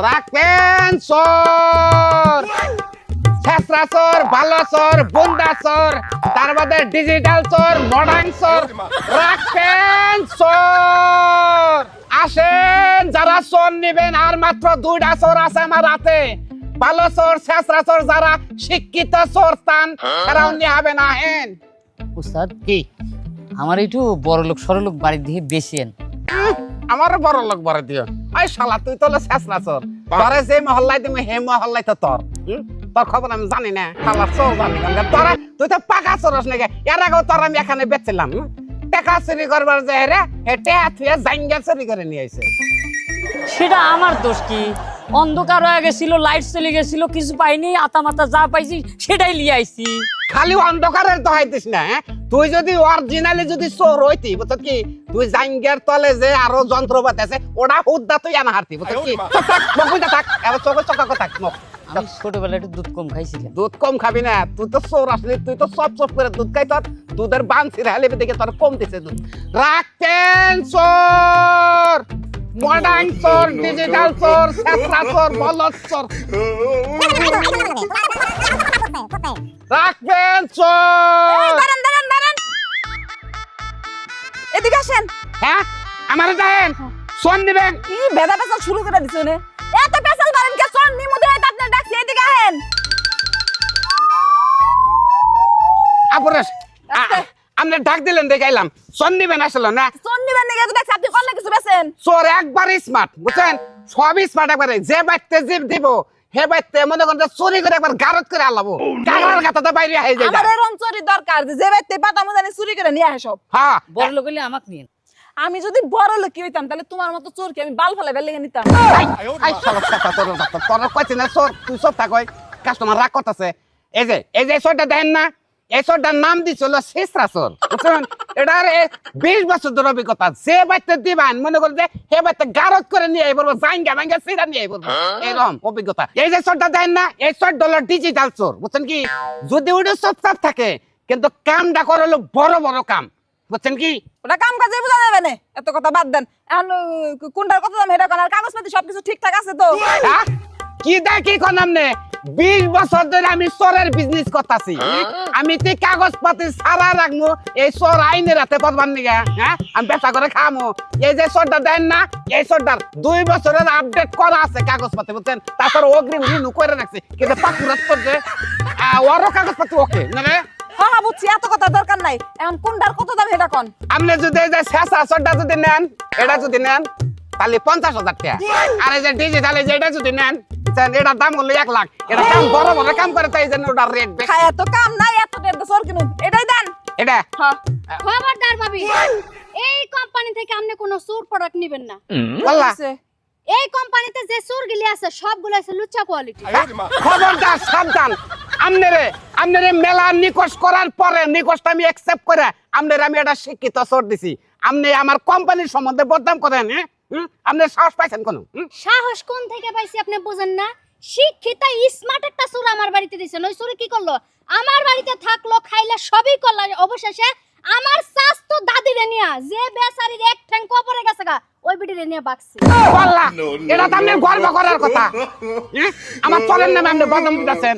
রাখবেন চোর, ছেসরা চোর, ভালো চোর, বুন্দা চোর, তার মধ্যে ডিজিটাল চোর, মডার্ন চোর, রাখবেন চোর। আসেন যারা চোর নিবেন, আর মাত্র 2টা চোর আছে আমার হাতে। ভালো চোর, ছেসরা চোর, যারা শিক্ষিত চোর তান তারাও নিয়ে হবেন। আহেন। উস্তাদ কি আমার একটু বড় লোক সরলোক বাড়ি দিয়ে বেশি এন। আমারও বড় লোক বড় দিও। আই শালা তুই তো ছেসরা চোর, তোরে যে মহল্লায় দিমু হে মহল্লায় তো তোর। তোর খবর আমি জানি না, শালা চোর জানি না। তোরা তুই তো পাকা চোরস নাকি? এর আগেও তোর আমি এখানে বেচছিলাম। টাকা চুরি করবার যে রে হেটে থুয়ে জাঙ্গা চুরি করে নিয়ে আইছে। সেটা আমার দোষ কি? অন্ধকার হয়ে গেছিল, লাইট চলে গেছিল, কিছু পাইনি, আতা মাতা যা পাইছি সেটাই লিয়ে আইছি। খালি অন্ধকারের দোহাই দিস না। তুই যদি অরিজিনালি যদি চোর হইতি, বুঝছ কি, তুই জাঙ্গের তলে যে আরো যন্ত্রপাতি আছে ওটা হুদ্দা তুই আনা হারতি, বুঝছ কি? চোখ থাক, এবার চোখে চোখা থাক। আমি ছোটবেলায় একটু দুধ কম খাইছিলাম। দুধ কম খাবি না, তুই তো চোর আসলি, তুই তো সব করে দুধ খাই। তোর দুধের বান ছিঁড়ে হালে দেখে তোর কম দিছে দুধ। রাখতেন চোর, মডার্ন চোর, ডিজিটাল চোর, ছেসরা চোর, বলদ চোর, রাখবেন চোর। দাঁড়ান এদিকে আসেন। হ্যাঁ আমার দেখেন চোর নিবেন। কি বেদা পেছাল শুরু করে দিছো নে? এত পেছাল মারেন কে? চোর নিমু দেয় তা আপনার ডাকছি, এদিকে আসেন। আপুরেশ আপনি ডাক দিলেন দেখাইলাম, চোর নিবেন আসলে না। চোর নিবেন নাকি? এত ডাকছি আপনি করলে কিছু বেছেন। চোর একবার স্মার্ট, বুঝছেন? সব স্মার্ট একবারে। যে বাইতে জিপ দিব হে বাইতে মনে করেন চুরি করে একবার গারত করে আলাবো, কাগড়ার গাতাটা বাইরে হয়ে যায়। আমার এরকম চোরি দরকার যে বাইতে পাতা মোজানি চুরি করে নিয়ে আসে সব। হ্যাঁ বড় লোক হইলে আমাকে নিন। আমি যদি বড় লোক হইতাম তাহলে তোমার মতো চোরকে আমি বাল ফেলে বেলে নিতাম। তোর কইছি না চোর, তুই চোর থাক। কাস্টমার রাগ করতেছে। এই যে চোরটা দেন না, এই চোরটার নাম দিছিল ছেসরা চোর, বুঝছেন? এটার 20 বছর ধরে অভিজ্ঞতা। যে বাইতে দিবেন মনে করে যে হে বাইতে গারত করে নিয়ে আইবো, জাঙ্গা ভাঙ্গা সিরা নিয়ে আইবো, এরকম অভিজ্ঞতা। এই যে চোরটা দেন না, এই $1 ডিজিটাল চোর, বুঝছেন কি? যদি ওটা চুপচাপ থাকে কিন্তু কামটা করে হলো বড় বড় কাম, বুঝছেন কি? ওটা কাম কাজে বোঝা যাবে না, এত কথা বাদ দেন। এখন কোনটার কত দাম এটা কোন? আর কাগজপাতি সবকিছু ঠিকঠাক আছে তো? হ্যাঁ? কি দেখি কোন নামনে 20 বছর ধরে আমি চোরের বিজনেস করতেছি। আমি তো কাগজপাতি সারা রাখবো এই চোর আইনের হাতে পড়বার নিগা। হ্যাঁ আমি ব্যবসা করে খামো। এই যে চোরটা দেন না, এই চোরটার 2 বছরের আপডেট করা আছে কাগজপাতি, বুঝছেন? তারপর অগ্রিম রিনিউ করে রাখছে, কিন্তু পাকুরাত করছে ওরও কাগজপাতি ওকে না রে। হ্যাঁ বুঝছি, এত কথা দরকার নাই। এখন কোনটার কত দাম এটা কোন? আপনি যদি এই যে শেষা চোরটা যদি নেন, এটা যদি নেন তাহলে 50,000 টাকা। আর এই যে ডিজিটাল যেটা যদি নেন এটার দাম হলো 1 লাখ। এটা কাম বড় বড় কাম করে, তাই জন্য ওটার রেট বেশি। খায় এত কাম নাই, এত টেট চোর কিনু, এটাই দেন। এটা হ্যাঁ খবরদার ভাবি, এই কোম্পানি থেকে আপনি কোনো চোর প্রোডাক্ট নেবেন না। আল্লাহ, এই কোম্পানিতে যে চোরগুলি আছে সবগুলো আছে লুচ্চা কোয়ালিটি। খবরদার সাবধান। আমনেরে মেলা নিকশ করার পরে নিকশটা আমি অ্যাকসেপ্ট করে আমনেরে আমি একটা শিক্ষিত চোর দিছি। আপনি আমার কোম্পানির সম্বন্ধে বদনাম করেন। আপনি সাহস পাইছেন কোন? সাহস কোন থেকে পাইছি আপনি বুঝেন না? শিক্ষিত স্মার্ট একটা চোর আমার বাড়িতে দিছেন। ওই চোরে কি করলো? আমার বাড়িতে থাকলো, খাইলে সবই করলো, অবশেষে আমার স্বাস্থ্য দাদিরে নিয়া যে বেচারির এক ঠ্যাং কবরে গেছে গা, ওই বিটিরে নিয়ে বাকছি। আল্লাহ, এটা তো আপনি গর্ব করার কথা। আমার চোরের নামে আপনি বদনাম দিতেছেন।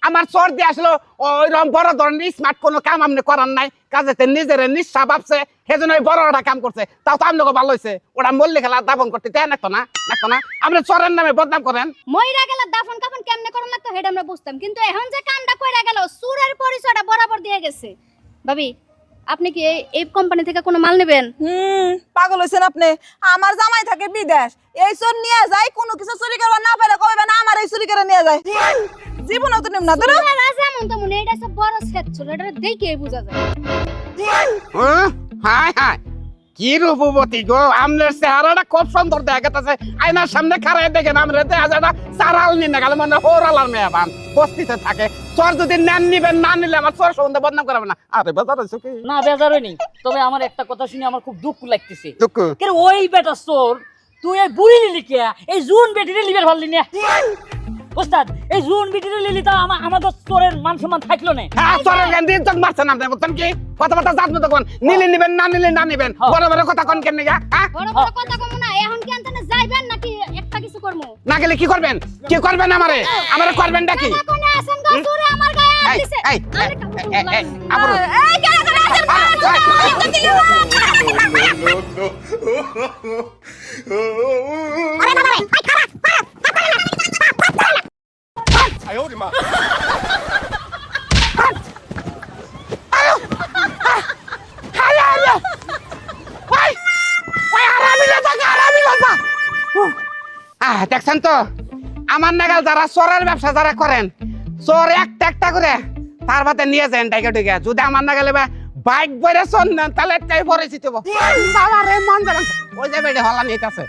আমার চোর দিয়ে আসলো ওইরকম বড় ধরনের স্মার্ট কোনো কাম আপনি করার নাই, কাজেতে নিজের নিঃসা ভাবছে, সেজন্য ওই বড় একটা কাম করছে। তাও তো আপনাকে ভালো হয়েছে। ওটা মল্লি খেলা দাপন করতে দেয় নাকতো না, নাকতো না। আপনি চোরের নামে বদনাম করেন। মইরা গেলে দাফন কাফন কেমনে করন লাগতো সেটা আমরা বুঝতাম, কিন্তু এখন যে কামটা কইরা গেল চোরের পরিচয়টা বরাবর দিয়ে গেছে। ভাবি আপনি কি এই কোম্পানি থেকে কোনো মাল নেবেন? পাগল হইছেন আপনি। আমার জামাই থাকে বিদেশ, এই চোর নিয়ে যায়, কোনো কিছু চুরি করবা না পারে কইবে না আমার এই চুরি করে নিয়ে যায়। জীবনও তো নিম না ধরো। যেমন তেমন এটা সব বড় সেট ছিল, এটা দেখে বোঝা যায়। হায় হায়, কি রূপবতী গো! আপনার চেহারাটা খুব সুন্দর দেখা গেছে। আয়নার সামনে খাড়াই দেখেন আমরা দেখা যায় চারাল নিয়ে গেল মানে হোরালার মেয়ে বান বস্তিতে থাকে। চোর যদি নেন নিবেন, না নিলে আমার চোর সম্বন্ধে বদনাম করাবে না। আরে বেজার হয়েছে কি? না বেজার হয়নি, তবে আমার একটা কথা শুনে আমার খুব দুঃখ লাগতেছে। দুঃখ? কেন ওই বেটা চোর, তুই এই বুড়ি লিলি কে? এই জুন বেটিরে লিবের ভাল্লি না ওস্তাদ, এই জুন বেটিরে লিলি তা আমাদের চোরের মান সম্মান থাকলো না। হ্যাঁ, চোরের গান দিয়ে চোখ মারছেন আপনি, বুঝছেন কি? কথাবার্তা জাত মতো কোন, নিলে নিবেন, না নিলে না নিবেন, বড় বড় কথা কোন কেন? বড় বড় কথা কম না। এখন কি আনতে যাইবেন নাকি একটা কি কিছু করমু না গেলে কি করবেন আমারে করবেন নাকি না কোনে আছেন গো চোরে আমার গায়ে হাত এই, দিছে এই, আরে কাম এই, আবরু। এই কেন করে আছেন দেখছেন তো আমার নাগাল যারা চোরের ব্যবসা যারা করেন চোর একটা একটা করে তার বাদে নিয়ে যান ডাইকে ডুকে যদি আমার নাগালে বাইক বইরে চল না তাহলে একটাই পরে জিতব বাবা রে মন জানা ওই যে বেড়ে হলা নিতেছে